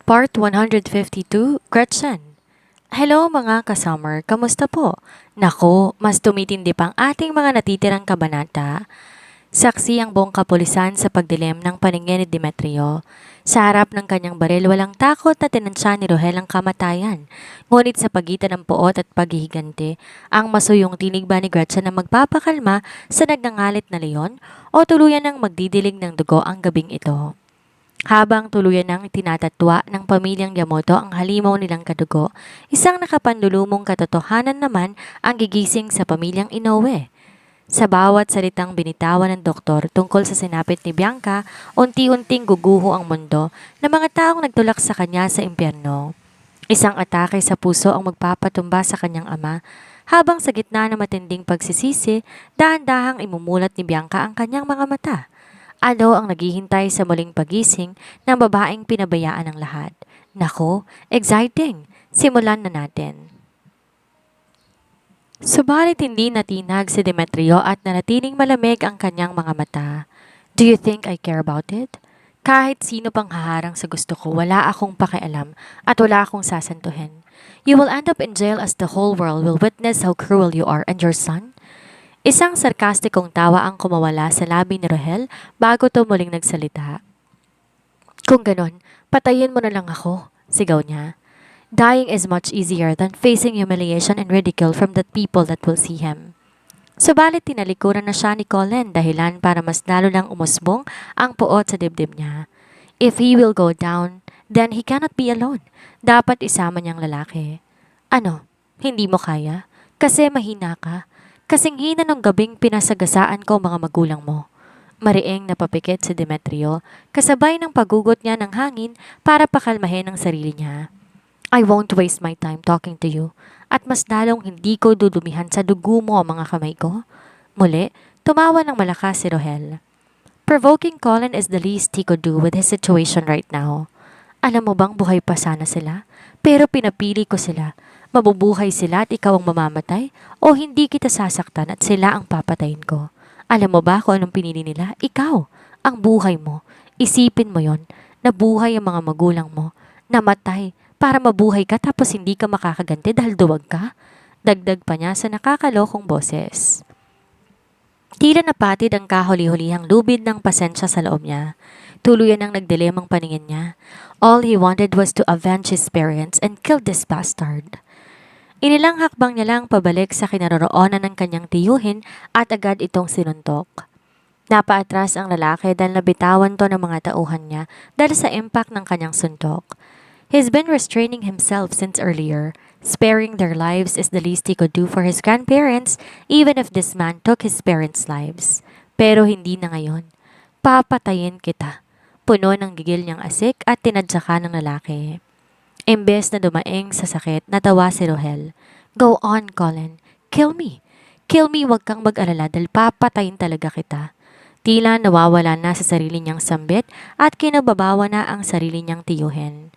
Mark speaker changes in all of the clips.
Speaker 1: Part 152, Gretchen. Hello mga kasummer, kamusta po? Nako, mas tumitindi pang ating mga natitirang kabanata. Saksi ang buong kapulisan sa pagdilim ng paningin ni Demetrio. Sa harap ng kanyang baril, walang takot na tinansya ni Rohel ang kamatayan. Ngunit sa pagitan ng puot at paghihiganti, ang masuyong tinig ba ni Gretchen na magpapakalma sa nagngangalit na leon o tuluyan ng magdidilig ng dugo ang gabing ito? Habang tuluyan ng tinatatwa ng pamilyang Yamamoto ang halimaw nilang kadugo, isang nakapanlulumong katotohanan naman ang gigising sa pamilyang Inoue. Sa bawat salitang binitawan ng doktor tungkol sa sinapit ni Bianca, unti-unting guguho ang mundo ng mga taong nagtulak sa kanya sa impyerno. Isang atake sa puso ang magpapatumba sa kanyang ama, habang sa gitna ng matinding pagsisisi, dahan-dahang imumulat ni Bianca ang kanyang mga mata. Ano ang naghihintay sa muling pagising ng babaeng pinabayaan ng lahat? Nako, exciting! Simulan na natin. Subalit hindi natinag si Demetrio at nanatiling malamig ang kanyang mga mata. Do you think I care about it? Kahit sino pang haharang sa gusto ko, wala akong pakialam at wala akong sasantuhin. You will end up in jail as the whole world will witness how cruel you are and your son. Isang sarkastikong tawa ang kumawala sa labi ni Rohel bago to muling nagsalita. Kung ganon, patayin mo na lang ako, sigaw niya. Dying is much easier than facing humiliation and ridicule from the people that will see him. Subalit tinalikuran na siya ni Colin dahilan para mas lalo lang umusbong ang puot sa dibdib niya. If he will go down, then he cannot be alone. Dapat isama niyang lalaki. Ano, hindi mo kaya? Kasi mahina ka. Kasing hina nung gabing pinasagasaan ko mga magulang mo. Mariing napapikit si Demetrio, kasabay ng pagugot niya ng hangin para pakalmahin ang sarili niya. I won't waste my time talking to you, at mas lalong hindi ko dudumihan sa dugo mo ang mga kamay ko. Muli, tumawa ng malakas si Rohel. Provoking Colin is the least he could do with his situation right now. Alam mo bang buhay pa sana sila? Pero pinapili ko sila. Mabubuhay sila at ikaw ang mamamatay o hindi kita sasaktan at sila ang papatayin ko. Alam mo ba kung anong pinili nila? Ikaw, ang buhay mo. Isipin mo yon, nabuhay ang mga magulang mo. Namatay para mabuhay ka tapos hindi ka makakaganti dahil duwag ka. Dagdag pa niya sa nakakalokong boses. Tila napatid ang kahuli-hulihang lubid ng pasensya sa loob niya. Tuluyan ang nagdilim ang paningin niya. All he wanted was to avenge his parents and kill this bastard. Inilang hakbang niya lang pabalik sa kinaroroonan ng kanyang tiyuhin at agad itong sinuntok. Napaatras ang lalaki dahil nabitawan to ng mga tauhan niya dahil sa impact ng kanyang suntok. He's been restraining himself since earlier. Sparing their lives is the least he could do for his grandparents even if this man took his parents' lives. Pero hindi na ngayon. Papatayin kita. Puno ng gigil niyang asik at tinadyakan ng lalaki. Imbes na dumaing sa sakit, natawa si Rohel. Go on, Colin. Kill me. Kill me, wag kang mag-alala dahil papatayin talaga kita. Tila nawawala na sa sarili niyang sambit at kinababawa na ang sarili niyang tiyuhin.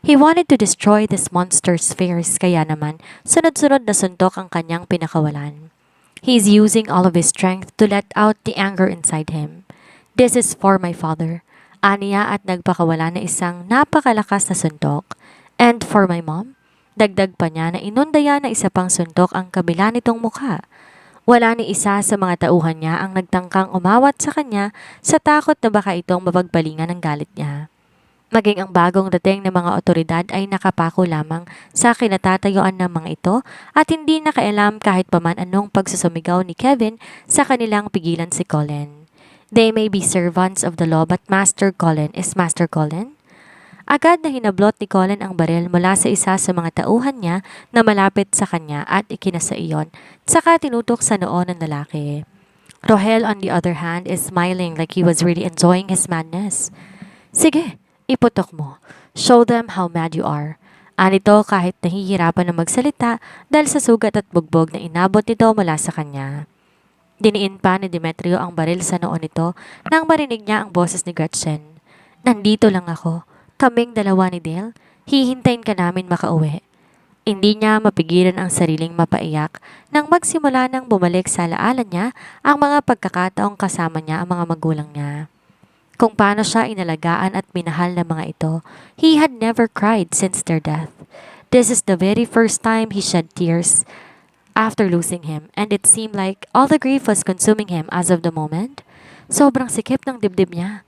Speaker 1: He wanted to destroy this monster's fears kaya naman sunod-sunod na suntok ang kanyang pinakawalan. He's using all of his strength to let out the anger inside him. This is for my father. Aniya at nagpakawala na isang napakalakas na suntok. And for my mom, dagdag pa niya na inundaya na isa pang suntok ang kabila nitong mukha. Wala ni isa sa mga tauhan niya ang nagtangkang umawat sa kanya sa takot na baka itong mapagbalingan ng galit niya. Maging ang bagong dating ng mga otoridad ay nakapako lamang sa kinatatayuan ng mga ito at hindi nakailam kahit paman anong pagsusumigaw ni Kevin sa kanilang pigilan si Colin. They may be servants of the law but Master Colin is Master Colin. Agad na hinablot ni Colin ang baril mula sa isa sa mga tauhan niya na malapit sa kanya at ikinasa iyon, saka tinutok sa noo ng lalaki. Rohel on the other hand is smiling like he was really enjoying his madness. Sige, iputok mo. Show them how mad you are. Anito kahit nahihirapan na magsalita dahil sa sugat at bugbog na inabot nito mula sa kanya. Diniin pa ni Demetrio ang baril sa noo nito nang marinig niya ang boses ni Gretchen. Nandito lang ako. Kaming dalawa ni Dale, hihintayin ka namin makauwi. Hindi niya mapigilan ang sariling mapaiyak nang magsimula nang bumalik sa alaala niya ang mga pagkakataong kasama niya ang mga magulang niya. kung paano siya inalagaan at minahal ng mga ito. He had never cried since their death. This is the very first time he shed tears after losing him, and it seemed like all the grief was consuming him as of the moment. Sobrang sikip ng dibdib niya.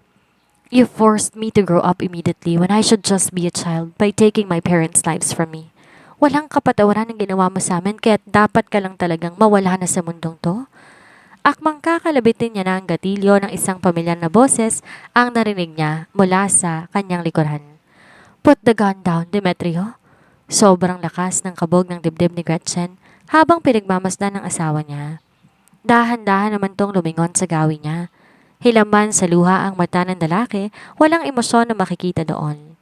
Speaker 1: You forced me to grow up immediately when I should just be a child by taking my parents' lives from me. Walang kapatawaran ang ginawa mo sa amin kaya't dapat ka lang talagang mawala na sa mundong to. Akmang kakalabitin niya na ang gatilyo ng isang pamilyar na boses ang narinig niya mula sa kanyang likuran. Put the gun down, Demetrio. Sobrang lakas ng kabog ng dibdib ni Gretchen habang pinagmamasdan ng asawa niya. Dahan-dahan naman tong lumingon sa gawi niya. Hilaman sa luha ang mata ng lalaki, walang emosyon na makikita doon.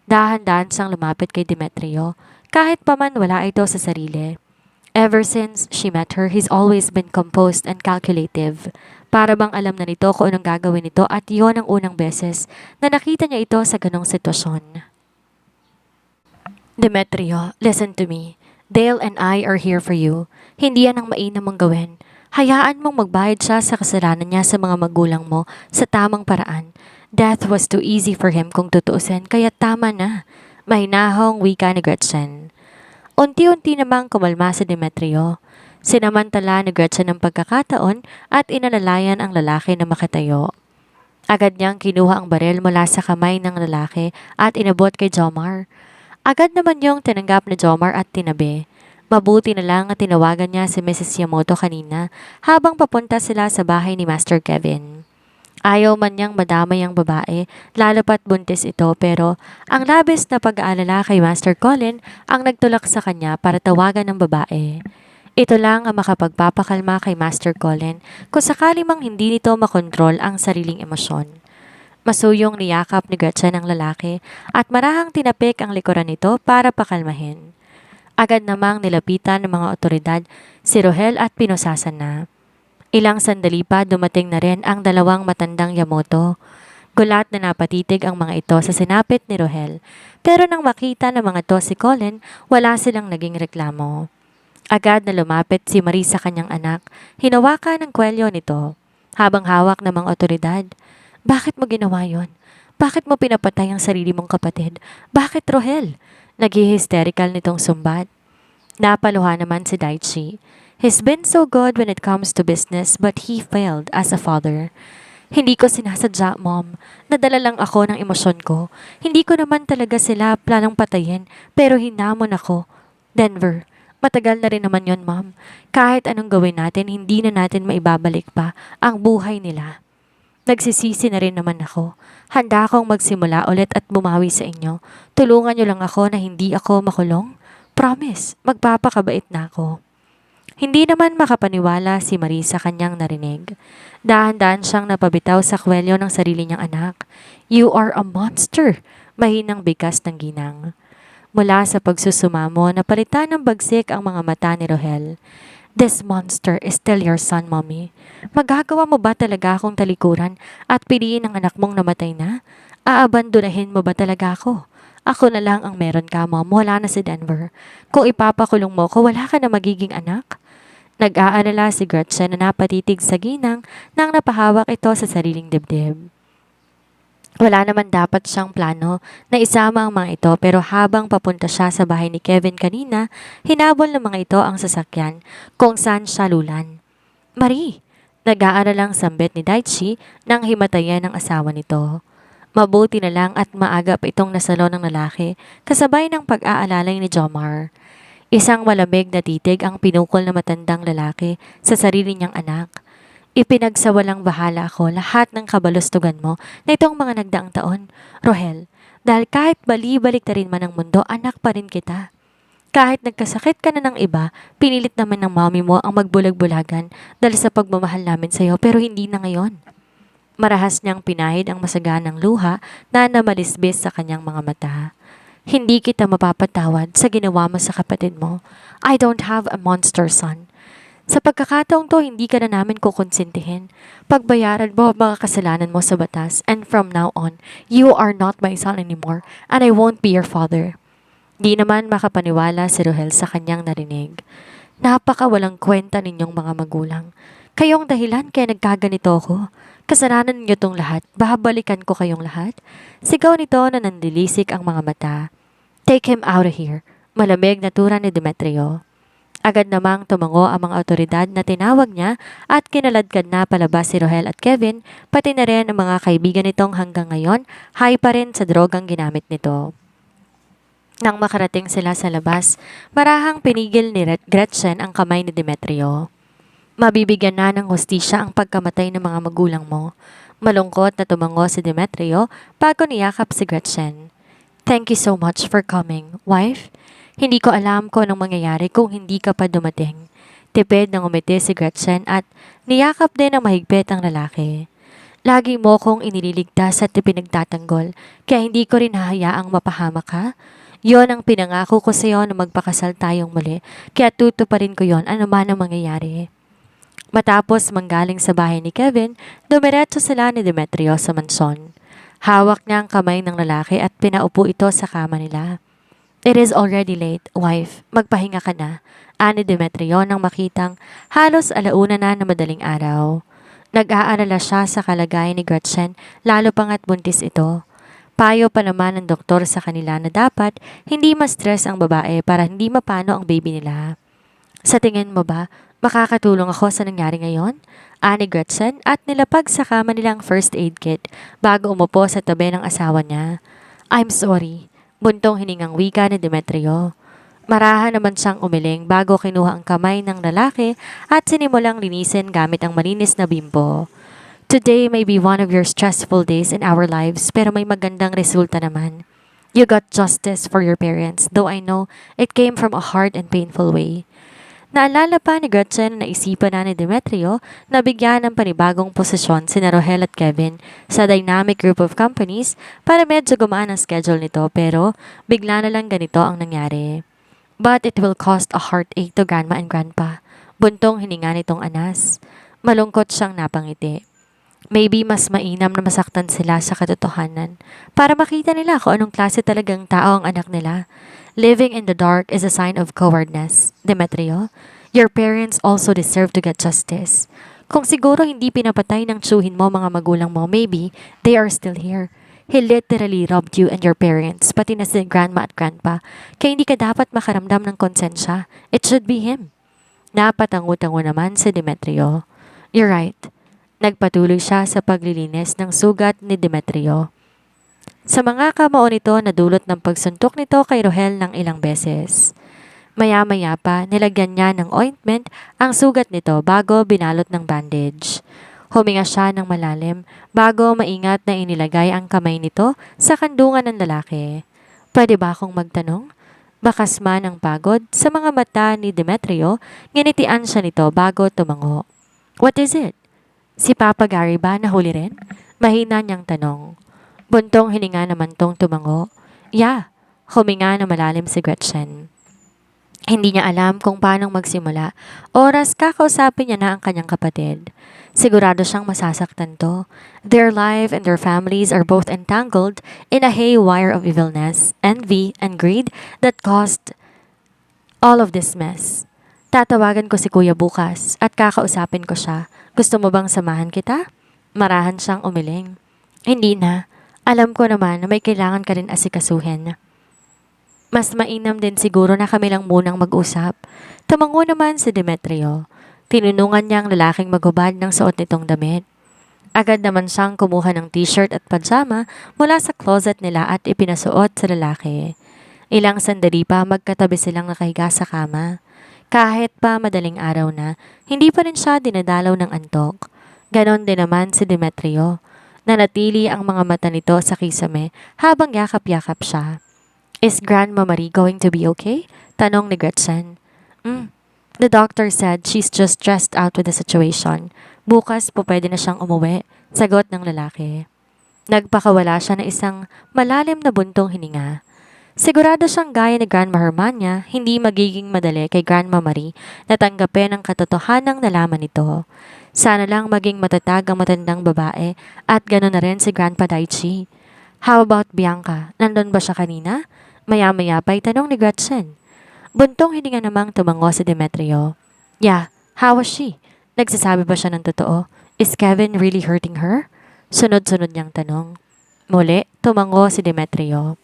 Speaker 1: Dahan-dahan siyang lumapit kay Demetrio, kahit paman wala ito sa sarili. Ever since she met her, he's always been composed and calculative. Para bang alam na nito kung anong gagawin nito at iyon ang unang beses na nakita niya ito sa ganong sitwasyon. Demetrio, listen to me. Dale and I are here for you. Hindi yan ang mainam mong gawin. Hayaan mong magbayad siya sa kasalanan niya sa mga magulang mo sa tamang paraan. Death was too easy for him kung tutuusin, kaya tama na. Mahinahong wika ni Gretchen. Unti-unti namang kumalma si Demetrio. Sinamantala ni Gretchen ang pagkakataon at inalalayan ang lalaki na makatayo. Agad niyang kinuha ang baril mula sa kamay ng lalaki at inabot kay Jomar. Agad naman yung tinanggap ni Jomar at tinabi. Mabuti na lang at tinawagan niya si Mrs. Yamamoto kanina habang papunta sila sa bahay ni Master Kevin. Ayaw man niyang madamay ang babae, lalo pat buntis ito pero ang labis na pag-aalala kay Master Colin ang nagtulak sa kanya para tawagan ng babae. Ito lang ang makapagpapakalma kay Master Colin kung sakali mang hindi nito makontrol ang sariling emosyon. Masuyong niyakap ni Gretchen ang lalaki at marahang tinapik ang likuran nito para pakalmahin. Agad namang nilapitan ng mga otoridad si Rohel at pinusasan na. Ilang sandali pa dumating na rin ang dalawang matandang Yamamoto. Gulat na napatitig ang mga ito sa sinapit ni Rohel. Pero nang makita ng mga to si Colin, wala silang naging reklamo. Agad na lumapit si Marie sa kanyang anak, hinawakan ng kwelyo nito. Habang hawak ng mga otoridad, bakit mo ginawa yon? Bakit mo pinapatay ang sarili mong kapatid? Bakit Rohel? Nag-hysterical nitong sumbat. Napaluha naman si Daichi. He's been so good when it comes to business but he failed as a father. Hindi ko sinasadya, Mom. Nadala lang ako ng emosyon ko. Hindi ko naman talaga sila planong patayin pero hinamon ako. Denver, matagal na rin naman yon, Mom. Kahit anong gawin natin, hindi na natin maibabalik pa ang buhay nila. Nagsisisi na rin naman ako. Handa akong magsimula ulit at bumawi sa inyo. Tulungan niyo lang ako na hindi ako makulong. Promise, magpapakabait na ako. Hindi naman makapaniwala si Marie sa kanyang narinig. Dahan-dahan siyang napabitaw sa kwelyo ng sarili niyang anak. You are a monster! Mahinang bigkas ng ginang. Mula sa pagsusumamo, napalitan ng bagsik ang mga mata ni Rohel. This monster is still your son, Mommy. Magagawa mo ba talaga akong talikuran at piliin ang anak mong namatay na? Aabandonahin mo ba talaga ako? Ako na lang ang meron ka, Mom. Wala na si Denver. Kung ipapakulong mo ko, wala ka na magiging anak? Nag-aalala si Gretchen na napatitig sa ginang nang napahawak ito sa sariling dibdib. Wala naman dapat siyang plano na isama ang mga ito pero habang papunta siya sa bahay ni Kevin kanina, hinabol ng mga ito ang sasakyan kung saan siya lulan. Marie! Nag-aaralang sambit ni Daichi nang himatayan ng asawa nito. Mabuti na lang at maagap itong nasalo ng lalaki kasabay ng pag-aalalay ni Jomar. Isang malamig na titig ang pinukol na matandang lalaki sa sarili niyang anak. Ipinagsawalang bahala ako lahat ng kabalustugan mo na itong mga nagdaang taon, Rohel, dahil kahit bali-balik na rin man ang mundo, anak pa rin kita. Kahit nagkasakit ka na ng iba, pinilit naman ng mommy mo ang magbulag-bulagan dahil sa pagmamahal namin sa'yo pero hindi na ngayon. Marahas niyang pinahid ang masaganang luha na namalisbis sa kanyang mga mata. Hindi kita mapapatawad sa ginawa mo sa kapatid mo. I don't have a monster son. Sa pagkakataong to, hindi ka na namin kukonsintihin. Pagbayaran mo ang mga kasalanan mo sa batas and from now on, you are not my son anymore and I won't be your father. Di naman makapaniwala si Rohel sa kanyang narinig. Napaka walang kwenta ninyong mga magulang. Kayong dahilan kaya nagkaganito ako. Kasalanan niyo tong lahat. Babalikan ko kayong lahat. Sigaw nito na nandilisik ang mga mata. Take him out of here. Malamig na tura ni Demetrio. Agad namang tumango ang mga otoridad na tinawag niya at kinaladkad na palabas si Rohel at Kevin, pati na rin ang mga kaibigan nitong hanggang ngayon, high pa rin sa drogang ginamit nito. Nang makarating sila sa labas, marahang pinigil ni Gretchen ang kamay ni Demetrio. Mabibigyan na ng hustisya ang pagkamatay ng mga magulang mo. Malungkot na tumango si Demetrio bago niyakap si Gretchen. Thank you so much for coming, wife. Hindi ko alam kung anong mangyayari kung hindi ka pa dumating. Tipid na ngumiti si Gretchen at niyakap din ng mahigpit ang lalaki. Lagi mo kong inililigtas at ipinagtatanggol, kaya hindi ko rin hahayaang mapahama ka. Yon ang pinangako ko sa iyo na magpakasal tayong muli, kaya tutuparin ko yon ano man ang mangyayari. Matapos manggaling sa bahay ni Kevin, dumiretso sila ni Demetrio sa mansyon. Hawak niya ang kamay ng lalaki at pinaupo ito sa kama nila. It is already late, wife. Magpahinga ka na, ani Demetrio nang makitang halos alauna na madaling araw. Nag-aalala siya sa kalagayan ni Gretchen, lalo pangat buntis ito. Payo pa naman ng doktor sa kanila na dapat hindi ma-stress ang babae para hindi mapano ang baby nila. Sa tingin mo ba, makakatulong ako sa nangyari ngayon? Ani Gretchen at nilapag sa kama nilang first aid kit bago umupo sa tabi ng asawa niya. I'm sorry. Buntong hiningang wika ni Demetrio. Marahan naman siyang umiling bago kinuha ang kamay ng lalaki at sinimulang linisin gamit ang malinis na bimbo. Today may be one of your stressful days in our lives pero may magandang resulta naman. You got justice for your parents, though I know it came from a hard and painful way. Naalala pa ni Gretchen na naisipan na ni Demetrio na bigyan ng panibagong posisyon sina Rohel at Kevin sa dynamic group of companies para medyo gumaan ang schedule nito pero bigla na lang ganito ang nangyari. But it will cost a heartache to grandma and grandpa. Buntong hininga nitong anas. Malungkot siyang napangiti. Maybe mas mainam na masaktan sila sa katotohanan para makita nila kung anong klase talagang tao ang anak nila. Living in the dark is a sign of cowardness, Demetrio. Your parents also deserve to get justice. Kung siguro hindi pinapatay ng tsuhin mo mga magulang mo, maybe they are still here. He literally robbed you and your parents, pati na si grandma at grandpa. Kaya hindi ka dapat makaramdam ng konsensya. It should be him. Napatango-tango naman si Demetrio. You're right. Nagpatuloy siya sa paglilinis ng sugat ni Demetrio. Sa mga kamao nito, nadulot ng pagsuntok nito kay Rohel ng ilang beses. Maya-maya pa, nilagyan niya ng ointment ang sugat nito bago binalot ng bandage. Huminga siya ng malalim bago maingat na inilagay ang kamay nito sa kandungan ng lalaki. Pwede ba akong magtanong? Bakas man ang pagod sa mga mata ni Demetrio, nginitian siya nito bago tumango. What is it? Si Papa Gary ba nahuli rin? Mahina niyang tanong. Buntong hininga naman tong tumango. Yeah, huminga na malalim si Gretchen. Hindi niya alam kung paano magsimula. Oras kakausapin niya na ang kanyang kapatid. Sigurado siyang masasaktan to. Their life and their families are both entangled in a haywire of evilness, envy, and greed that caused all of this mess. Tatawagan ko si Kuya bukas at kakausapin ko siya. Gusto mo bang samahan kita? Marahan siyang umiling. Hindi na. Alam ko naman na may kailangan ka rin asikasuhin. Mas mainam din siguro na kami lang munang mag-usap. Tumango naman si Demetrio. Tinunungan niya ang lalaking maghubad ng suot nitong damit. Agad naman siyang kumuha ng t-shirt at pajama mula sa closet nila at ipinasuot sa lalaki. Ilang sandali pa magkatabi silang nakahiga sa kama. Kahit pa madaling araw na, hindi pa rin siya dinadalaw ng antok. Ganon din naman si Demetrio. Nanatili ang mga mata nito sa kisame habang yakap-yakap siya. Is Grandma Marie going to be okay? Tanong ni Gretchen. The doctor said she's just stressed out with the situation. Bukas po pwede na siyang umuwi, sagot ng lalaki. Nagpakawala siya ng isang malalim na buntong hininga. Sigurado siyang gaya ni Grandma Hermania, hindi magiging madali kay Grandma Marie na tanggapin ang katotohanang nalaman nito. Sana lang maging matatag ang matandang babae at gano'n na rin si Grandpa Daichi. How about Bianca? Nandun ba siya kanina? Maya-maya pa'y tanong ni Gretchen. Buntong hininga namang tumango si Demetrio. Yeah, how was she? Nagsasabi ba siya ng totoo? Is Kevin really hurting her? Sunod-sunod niyang tanong. Muli, tumango si Demetrio.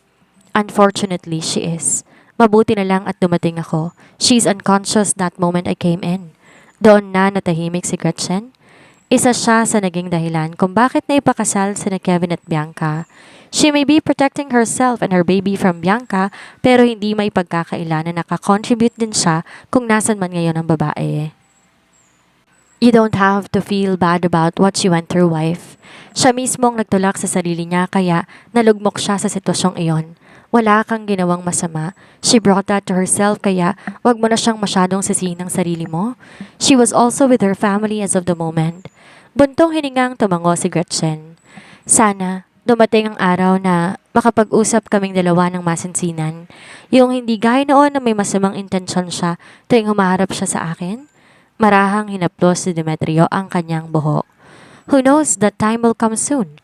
Speaker 1: Unfortunately, she is. Mabuti na lang at dumating ako. She's unconscious that moment I came in. Doon na natahimik si Gretchen. Isa siya sa naging dahilan kung bakit naipakasal sina Kevin at Bianca. She may be protecting herself and her baby from Bianca pero hindi may pagkakaila na nakakontribute din siya kung nasan man ngayon ang babae. You don't have to feel bad about what she went through, wife. Siya mismong nagtulak sa sarili niya kaya nalugmok siya sa sitwasyong iyon. Wala kang ginawang masama. She brought that to herself kaya wag mo na siyang masyadong sisihin ng sarili mo. She was also with her family as of the moment. Buntong hiningang tumango si Gretchen. Sana dumating ang araw na makapag-usap kaming dalawa ng masinsinan. Yung hindi gaya noon na may masamang intensyon siya tuwing humaharap siya sa akin. Marahang hinaplos si Demetrio ang kanyang buhok. Who knows that time will come soon?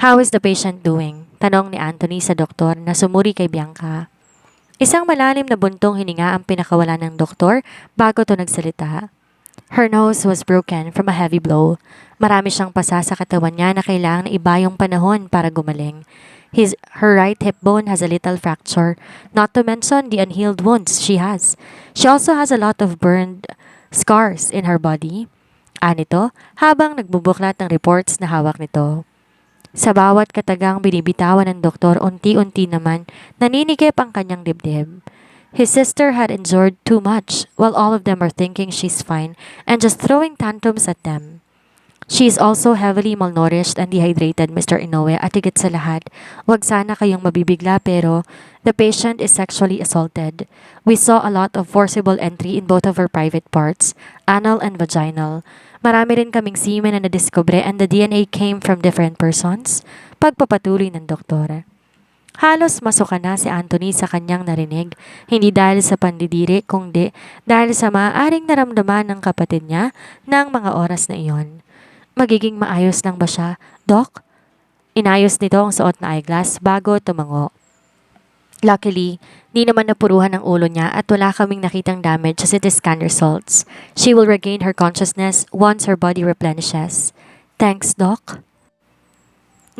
Speaker 1: How is the patient doing? Tanong ni Anthony sa doktor na sumuri kay Bianca. Isang malalim na buntong hininga ang pinakawala ng doktor bago to nagsalita. Her nose was broken from a heavy blow. Marami siyang pasa sa katawan niya na kailangan na iba yung panahon para gumaling. Her right hip bone has a little fracture, not to mention the unhealed wounds she has. She also has a lot of burned scars in her body. Anito, habang nagbubuklat ng reports na hawak nito. Sa bawat katagang binibitawan ng doktor, unti-unti naman naninigip ang kanyang dibdib. His sister had endured too much while all of them are thinking she's fine and just throwing tantrums at them. She is also heavily malnourished and dehydrated, Mr. Inoue, at higit sa lahat, wag sana kayong mabibigla pero the patient is sexually assaulted. We saw a lot of forcible entry in both of her private parts, anal and vaginal. Marami rin kaming semen na nadiskubre and the DNA came from different persons. Pagpapatuloy ng doktor. Halos masuka na si Anthony sa kanyang narinig, hindi dahil sa pandidiri kundi dahil sa maaaring naramdaman ng kapatid niya ng mga oras na iyon. Magiging maayos lang ba siya, Doc? Inayos nito ang suot na eyeglass bago tumango. Luckily, di naman napuruhan ang ulo niya at wala kaming nakitang damage sa CT scan results. She will regain her consciousness once her body replenishes. Thanks, Doc.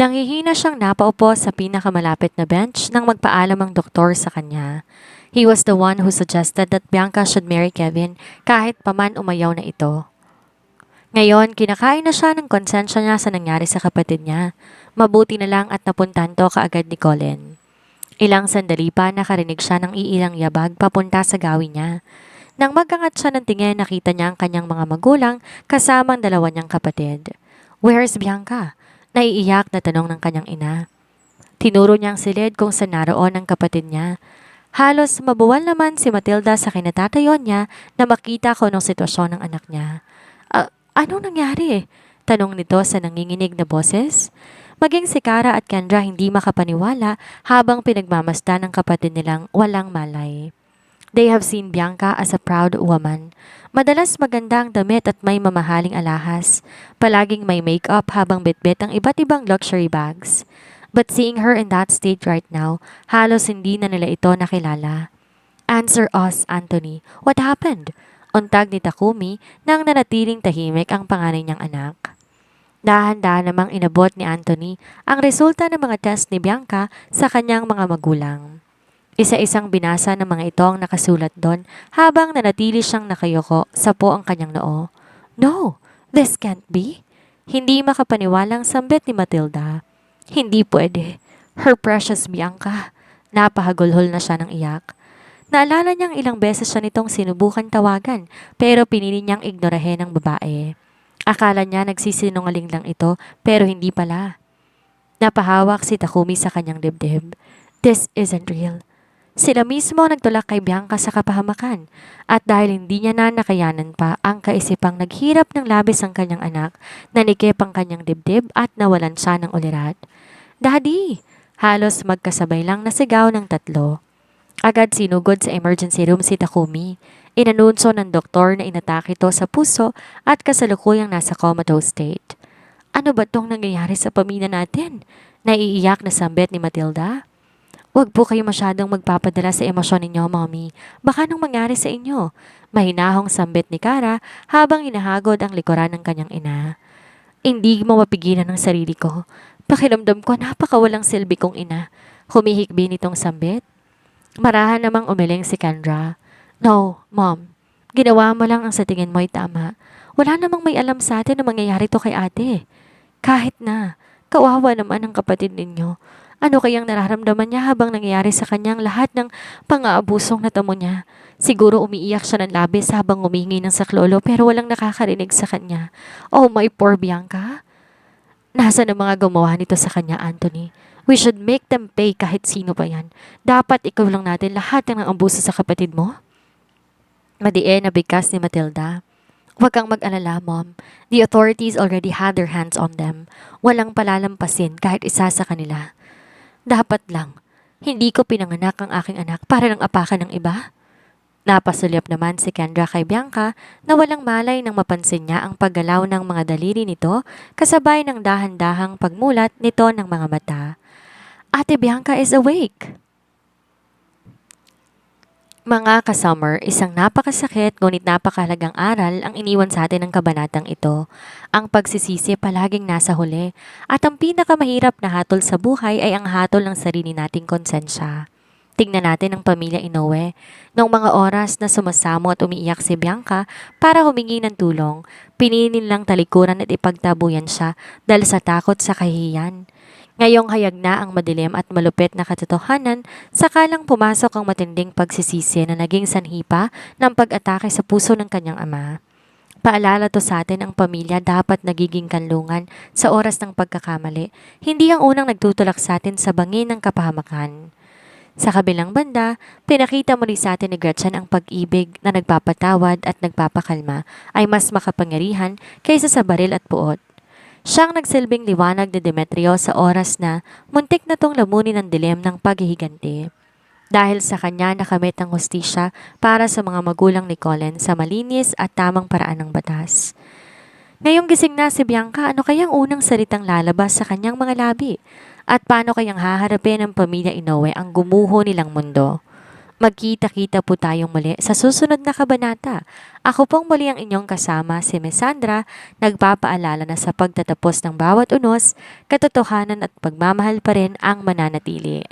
Speaker 1: Nanghihina siyang napaupo sa pinakamalapit na bench nang magpaalam ang doktor sa kanya. He was the one who suggested that Bianca should marry Kevin kahit paman umayaw na ito. Ngayon, kinakain na siya ng konsensya niya sa nangyari sa kapatid niya. Mabuti na lang at napuntahan to kaagad ni Colin. Ilang sandali pa nakarinig siya ng iilang yabag papunta sa gawin niya. Nang magkangat siya ng tingin, nakita niya ang kanyang mga magulang kasama ang dalawa niyang kapatid. Where is Bianca? Naiiyak na tanong ng kanyang ina. Tinuro niyang silid kung saan naroon ang kapatid niya. Halos mabuwal naman si Matilda sa kinatatayon niya na makita ko ng sitwasyon ng anak niya. Anong nangyari? Tanong nito sa nanginginig na boses. Maging si Kara at Kendra hindi makapaniwala habang pinagmamasdan ng kapatid nilang walang malay. They have seen Bianca as a proud woman. Madalas maganda ang damit at may mamahaling alahas. Palaging may makeup habang bitbit ang iba't ibang luxury bags. But seeing her in that state right now, halos hindi na nila ito nakilala. Answer us, Anthony. What happened? Untag ni Takumi nang nanatiling tahimik ang panganay niyang anak. Dahan-dahan namang inabot ni Anthony ang resulta ng mga test ni Bianca sa kanyang mga magulang. Isa-isang binasa ng mga ito ang nakasulat doon habang nanatili siyang nakayoko sa po ang kanyang noo. No, this can't be. Hindi makapaniwalang sambit ni Matilda. Hindi pwede. Her precious Bianca. Napahagulhol na siya ng iyak. Naalala niyang ilang beses siya nitong sinubukan tawagan pero pinili niyang ignorahin ang babae. Akala niya nagsisinungaling lang ito pero hindi pala. Napahawak si Takumi sa kanyang dibdib. This isn't real. Sila mismo nagtulak kay Bianca sa kapahamakan at dahil hindi niya na nakayanan pa ang kaisipang naghirap ng labis ang kanyang anak, nanikip ang kanyang dibdib at nawalan siya ng ulirat. Daddy! Halos magkasabay lang nasigaw ng tatlo. Agad sinugod sa emergency room si Takumi. Inanunso ng doktor na inatake ito sa puso at kasalukuyang nasa comatose state. Ano ba tong nangyayari sa pamilya natin? Naiiyak na sambit ni Matilda. Huwag po kayo masyadong magpapadala sa emosyon ninyo, Mommy. Baka nung mangyari sa inyo. Mahinahong sambit ni Kara habang hinahagod ang likuran ng kanyang ina. Hindi mo mapigilan ang sarili ko. Pakiramdam ko napakawalang silbi kong ina. Humihikbi nitong sambit. Marahan namang umiling si Kendra. No, Mom. Ginawa mo lang ang sa tingin mo ay tama. Wala namang may alam sa atin na mangyayari to kay ate. Kahit na, kawawa naman ang kapatid ninyo. Ano kayang nararamdaman niya habang nangyayari sa kanyang lahat ng pang-aabusong natamo niya? Siguro umiiyak siya ng labis habang humihingi ng saklolo pero walang nakakarinig sa kanya. Oh my poor Bianca. Nasaan ang mga gumawa nito sa kanya, Anthony? We should make them pay kahit sino pa yan. Dapat ikaw lang natin lahat ng abuso sa kapatid mo? Madiin na bigkas ni Matilda. Huwag kang mag-alala, Mom. The authorities already had their hands on them. Walang palalampasin kahit isa sa kanila. Dapat lang, hindi ko pinanganak ang aking anak para lang apakan ng iba. Napasulyap naman si Kendra kay Bianca na walang malay nang mapansin niya ang paggalaw ng mga daliri nito kasabay ng dahan-dahang pagmulat nito ng mga mata. Ate Bianca is awake! Mga kasummer, isang napakasakit ngunit napakahalagang aral ang iniwan sa atin ng kabanatang ito. Ang pagsisisi palaging nasa huli at ang pinakamahirap na hatol sa buhay ay ang hatol ng sarili nating konsensya. Tingnan natin ang pamilya Inoue. Noong mga oras na sumasamo at umiiyak si Bianca para humingi ng tulong, pinili nilang talikuran at ipagtabuyan siya dahil sa takot sa kahihiyan. Ngayong hayag na ang madilim at malupit na katotohanan, sakalang pumasok ang matinding pagsisisi na naging sanhi pa ng pag-atake sa puso ng kanyang ama. Paalala to sa atin ang pamilya dapat nagiging kanlungan sa oras ng pagkakamali, hindi ang unang nagtutulak sa atin sa bangin ng kapahamakan. Sa kabilang banda, pinakita muli sa atin ni Gretchen ang pag-ibig na nagpapatawad at nagpapakalma ay mas makapangyarihan kaysa sa baril at puot. Siyang nagsilbing liwanag ni Demetrio sa oras na muntik na tong lamunin ng dilim ng paghihiganti. Dahil sa kanya nakamit ang hustisya para sa mga magulang ni Colin sa malinis at tamang paraan ng batas. Ngayong gising na si Bianca, ano kayang unang salitang lalabas sa kanyang mga labi? At paano kayang haharapin ng pamilya Inoue ang gumuho nilang mundo? Magkita-kita po tayong muli sa susunod na kabanata. Ako pong muli ang inyong kasama, si Miss Sandra, nagpapaalala na sa pagtatapos ng bawat unos, katotohanan at pagmamahal pa rin ang mananatili.